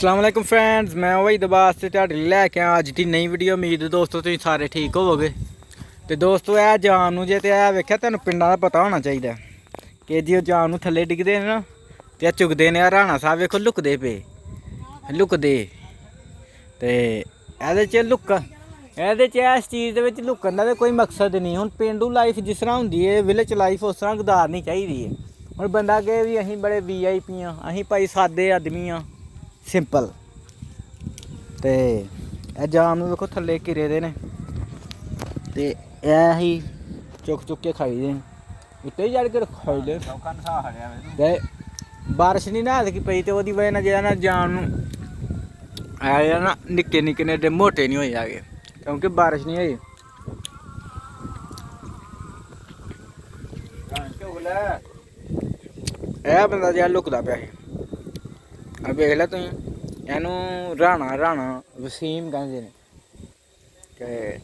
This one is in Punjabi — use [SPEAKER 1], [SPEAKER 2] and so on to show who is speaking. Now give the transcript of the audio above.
[SPEAKER 1] अस्सलाम वालेकुम फ्रेंड्स, मैं वही दबास से ਤੁਹਾਡੇ ਲਈ ਲੈ ਕੇ ਆਇਆ ਅੱਜ ਦੀ ਨਈ ਵੀਡੀਓ। ਉਮੀਦ ਦੋਸਤੋ ਤੁਸੀਂ ਸਾਰੇ ਠੀਕ ਹੋਵੋਗੇ। ਤੇ ਦੋਸਤੋ ਇਹ ਜਾਮ ਨੂੰ ਜੇ ਤੇ ਇਹ ਵੇਖਿਆ ਤੁਹਾਨੂੰ ਪਿੰਡਾਂ ਦਾ ਪਤਾ ਹੋਣਾ ਚਾਹੀਦਾ ਕਿ ਜੇ ਜਾਮ ਨੂੰ ਥੱਲੇ ਡਿੱਗਦੇ ਨੇ ਨਾ ਤੇ ਆ ਚੁਗਦੇ ਨੇ। ਆ ਰਾਣਾ ਸਾਹਿਬ ਵੇਖੋ ਲੁਕਦੇ ਪਏ ਲੁਕਦੇ ਤੇ ਇਹਦੇ 'ਚ ਇਸ ਚੀਜ਼ ਦੇ ਵਿੱਚ ਲੁਕਣ ਦਾ ਕੋਈ ਮਕਸਦ ਨਹੀਂ। ਹੁਣ ਪੇਂਡੂ ਲਾਈਫ ਜਿਸ ਤਰ੍ਹਾਂ ਹੁੰਦੀ ਹੈ, ਵਿਲੇਜ ਲਾਈਫ ਉਸ ਤਰ੍ਹਾਂ ਗੁਜ਼ਾਰਨੀ ਚਾਹੀਦੀ ਹੈ। ਹੁਣ ਬੰਦਾ ਕਹੇ ਵੀ ਅਸੀਂ ਬੜੇ VIP ਹਾਂ, ਅਸੀਂ ਭਾਈ ਸਾਦੇ ਆਦਮੀ ਹਾਂ, ਸਿੰਪਲ। ਤੇ ਇਹ ਜਾਮ ਨੂੰ ਵੇਖੋ ਥੱਲੇ ਘਿਰੇ ਦੇ ਨੇ ਤੇ ਇਹ ਹੀ ਚੁੱਕ ਕੇ ਖਾਈਦੇ ਨੇ, ਉੱਤੇ ਹੀ ਚੜ੍ਹ ਕੇ ਖਾਈਦੇ। ਤੇ ਬਾਰਿਸ਼ ਨਹੀਂ ਨਾ ਐਤਕੀ ਪਈ ਤੇ ਉਹਦੀ ਵਜ੍ਹਾ ਨਾਲ ਜਿਹੜਾ ਨਾ ਜਾਮ ਨੂੰ ਆਇਆ ਨਾ ਨਿੱਕੇ ਨਿੱਕੇ ਨੇ ਮੋਟੇ ਨਹੀਂ ਹੋਏ ਹੈਗੇ, ਕਿਉਂਕਿ ਬਾਰਿਸ਼ ਨਹੀਂ ਹੋਈ। ਇਹ ਬੰਦਾ ਜਿਹਾ ਲੁਕਦਾ ਪਿਆ ਸੀ, ਆ ਵੇਖ ਲੈ ਤੁਸੀਂ। ਇਹਨੂੰ ਰਾਣਾ ਵਸੀਮ ਕਹਿੰਦੇ ਨੇ। ਤੇ